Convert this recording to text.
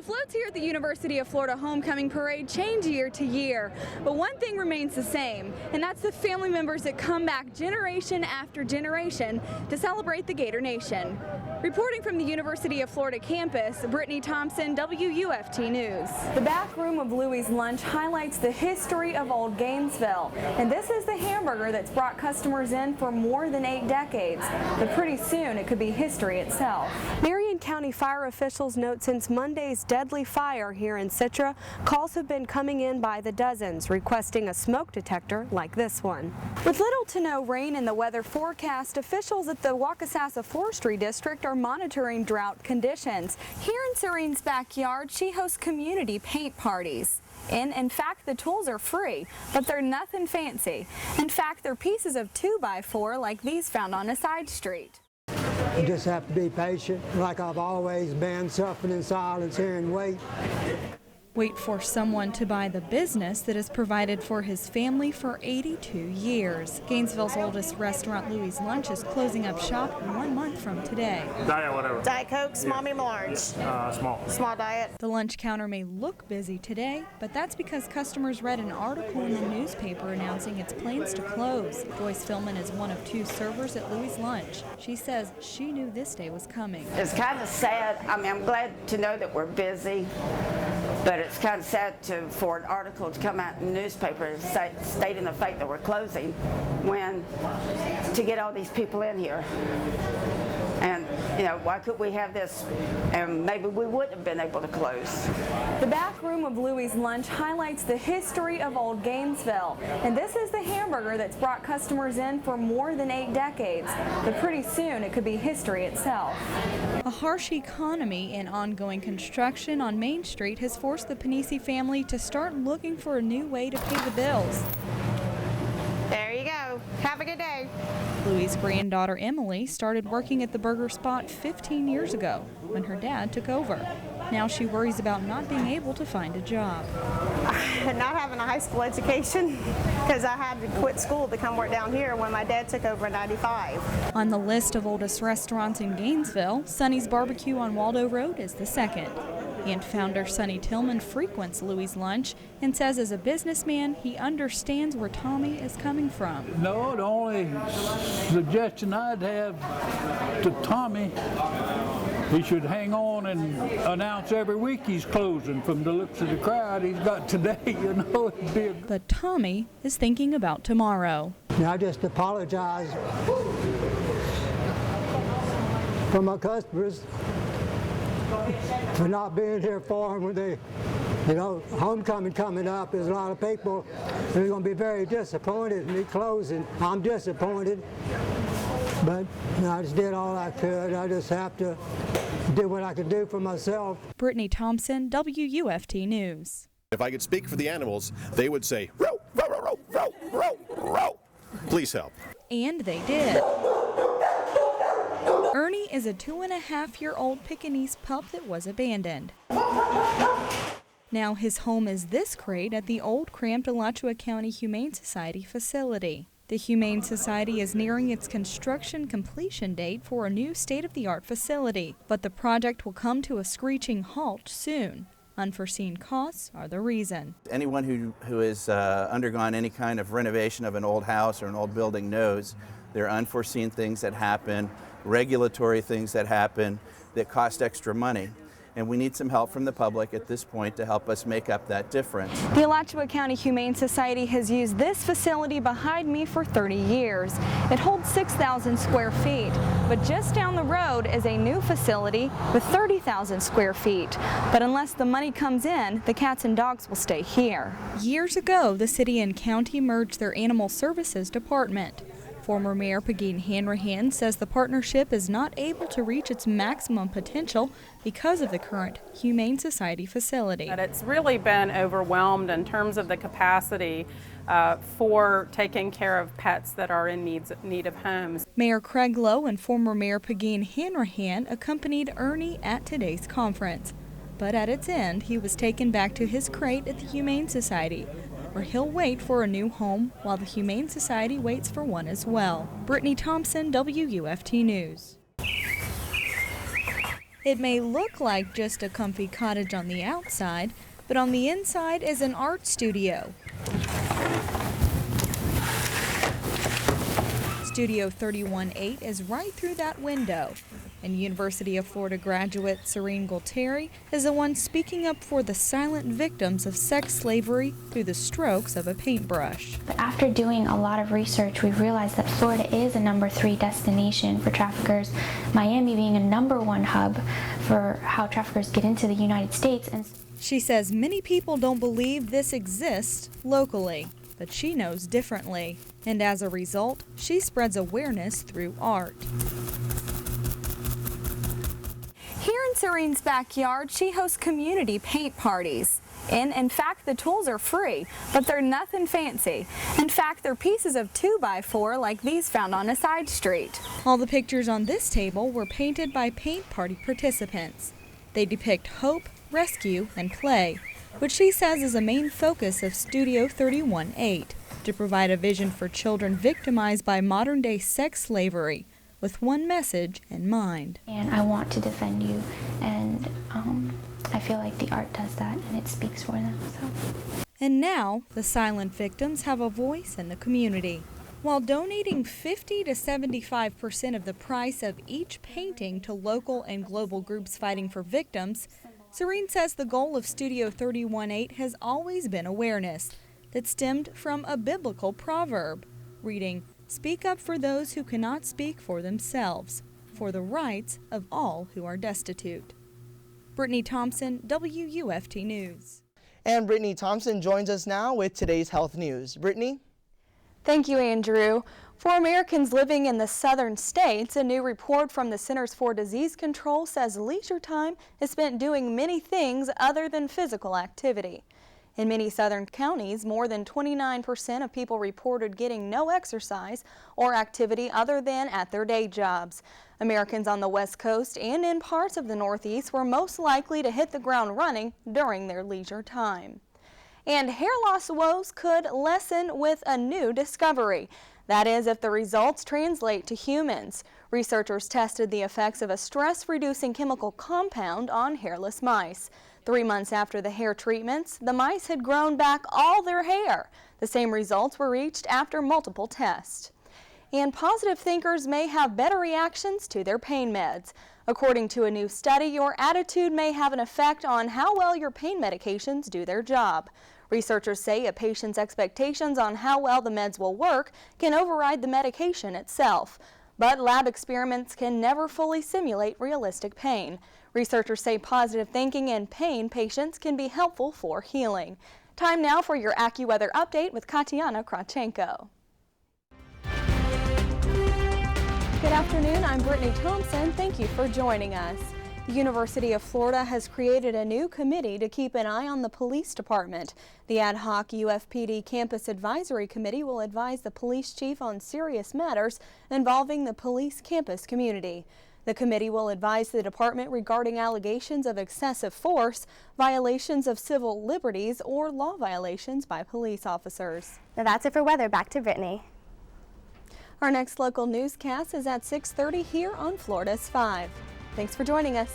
The floats here at the University of Florida Homecoming Parade change year to year, but one thing remains the same, and that's the family members that come back generation after generation to celebrate the Gator Nation. Reporting from the University of Florida campus, Brittany Thompson, WUFT News. The back room of Louie's Lunch highlights the history of Old Gainesville, and this is the hamburger that's brought customers in for more than 8 decades, but pretty soon it could be history itself. Marion County fire officials note since Monday's deadly fire here in Citra, calls have been coming in by the dozens, requesting a smoke detector like this one. With little to no rain in the weather forecast, officials at the Wakasasa Forestry District are monitoring drought conditions. Here in Serene's backyard, she hosts community paint parties. In fact, the tools are free, but they're nothing fancy. In fact, they're pieces of 2x4 like these found on a side street. You just have to be patient, like I've always been, suffering in silence here and wait. Wait for someone to buy the business that has provided for his family for 82 years. Gainesville's oldest restaurant, Louie's Lunch, is closing up shop 1 month from today. Diet, whatever. Diet Coke, small, medium, large. Small. Small diet. The lunch counter may look busy today, but that's because customers read an article in the newspaper announcing its plans to close. Joyce Philman is one of 2 servers at Louie's Lunch. She says she knew this day was coming. It's kind of sad. I mean, I'm glad to know that we're busy, but it's kind of sad for an article to come out in the newspaper stating the fact that we're closing when to get all these people in here. And, you know, why could we have this and maybe we wouldn't have been able to close. The back room of Louie's Lunch highlights the history of Old Gainesville, and this is the hamburger that's brought customers in for more than 8 decades, but pretty soon it could be history itself. A harsh economy and ongoing construction on Main Street has forced the Panisi family to start looking for a new way to pay the bills. There you go. Have a good day. Louie's granddaughter Emily started working at the burger spot 15 years ago when her dad took over. Now she worries about not being able to find a job. Not having a high school education because I had to quit school to come work down here when my dad took over in '95. On the list of oldest restaurants in Gainesville, Sonny's Barbecue on Waldo Road is the second. And founder Sonny Tillman frequents Louie's Lunch and says as a businessman, he understands where Tommy is coming from. No, the only suggestion I'd have to Tommy, he should hang on and announce every week he's closing. From the looks of the crowd he's got today, you know, it'd be But Tommy is thinking about tomorrow. I just apologize for my customers for not being here for them when they, you know, homecoming coming up. There's a lot of people who are going to be very disappointed in me closing. I'm disappointed, but you know, I just did all I could. I just have to do what I can do for myself. Brittany Thompson, WUFT News. If I could speak for the animals, they would say, row, row, row, row, row, row, row. Please help. And they did. Ernie is a 2.5-year-old Pekingese pup that was abandoned. Now his home is this crate at the old cramped Alachua County Humane Society facility. The Humane Society is nearing its construction completion date for a new state-of-the-art facility, but the project will come to a screeching halt soon. Unforeseen costs are the reason. Anyone who has undergone any kind of renovation of an old house or an old building knows there are unforeseen things that happen, regulatory things that happen that cost extra money. And we need some help from the public at this point to help us make up that difference. The Alachua County Humane Society has used this facility behind me for 30 years. It holds 6,000 square feet, but just down the road is a new facility with 30,000 square feet. But unless the money comes in, the cats and dogs will stay here. Years ago, the city and county merged their animal services department. Former Mayor Pegeen Hanrahan says the partnership is not able to reach its maximum potential because of the current Humane Society facility. But it's really been overwhelmed in terms of the capacity for taking care of pets that are in need of homes. Mayor Craig Lowe and former Mayor Pegeen Hanrahan accompanied Ernie at today's conference. But at its end, he was taken back to his crate at the Humane Society, where he'll wait for a new home while the Humane Society waits for one as well. Brittany Thompson, WUFT News. It may look like just a comfy cottage on the outside, but on the inside is an art studio. Studio 31-8 is right through that window, and University of Florida graduate Serene Gualtieri is the one speaking up for the silent victims of sex slavery through the strokes of a paintbrush. But after doing a lot of research, we realized that Florida is a #3 destination for traffickers, Miami being a #1 hub for how traffickers get into the United States. And she says many people don't believe this exists locally, but she knows differently. And as a result, she spreads awareness through art. Here in Serene's backyard, she hosts community paint parties. And in fact, the tools are free, but they're nothing fancy. In fact, they're pieces of 2x4 like these found on a side street. All the pictures on this table were painted by paint party participants. They depict hope, rescue, and play, which she says is a main focus of Studio 31-8, to provide a vision for children victimized by modern-day sex slavery, with one message in mind. And I want to defend you, and I feel like the art does that, and it speaks for them. So. And now, the silent victims have a voice in the community. While donating 50 to 75% of the price of each painting to local and global groups fighting for victims, Serene says the goal of Studio 31-8 has always been awareness that stemmed from a biblical proverb, reading, "Speak up for those who cannot speak for themselves, for the rights of all who are destitute." Brittany Thompson, WUFT News. And Brittany Thompson joins us now with today's health news. Brittany? Thank you, Andrew. For Americans living in the southern states, a new report from the Centers for Disease Control says leisure time is spent doing many things other than physical activity. In many southern counties, more than 29% of people reported getting no exercise or activity other than at their day jobs. Americans on the West Coast and in parts of the Northeast were most likely to hit the ground running during their leisure time. And hair loss woes could lessen with a new discovery. That is, if the results translate to humans. Researchers tested the effects of a stress-reducing chemical compound on hairless mice. 3 months after the hair treatments, the mice had grown back all their hair. The same results were reached after multiple tests. And positive thinkers may have better reactions to their pain meds. According to a new study, your attitude may have an effect on how well your pain medications do their job. Researchers say a patient's expectations on how well the meds will work can override the medication itself. But lab experiments can never fully simulate realistic pain. Researchers say positive thinking and pain patients can be helpful for healing. Time now for your AccuWeather update with Katiana Krachenko. Good afternoon, I'm Brittany Thompson. Thank you for joining us. The University of Florida has created a new committee to keep an eye on the police department. The ad hoc UFPD Campus Advisory Committee will advise the police chief on serious matters involving the police campus community. The committee will advise the department regarding allegations of excessive force, violations of civil liberties, or law violations by police officers. Now that's it for weather. Back to Brittany. Our next local newscast is at 6:30 here on Florida's 5. Thanks for joining us.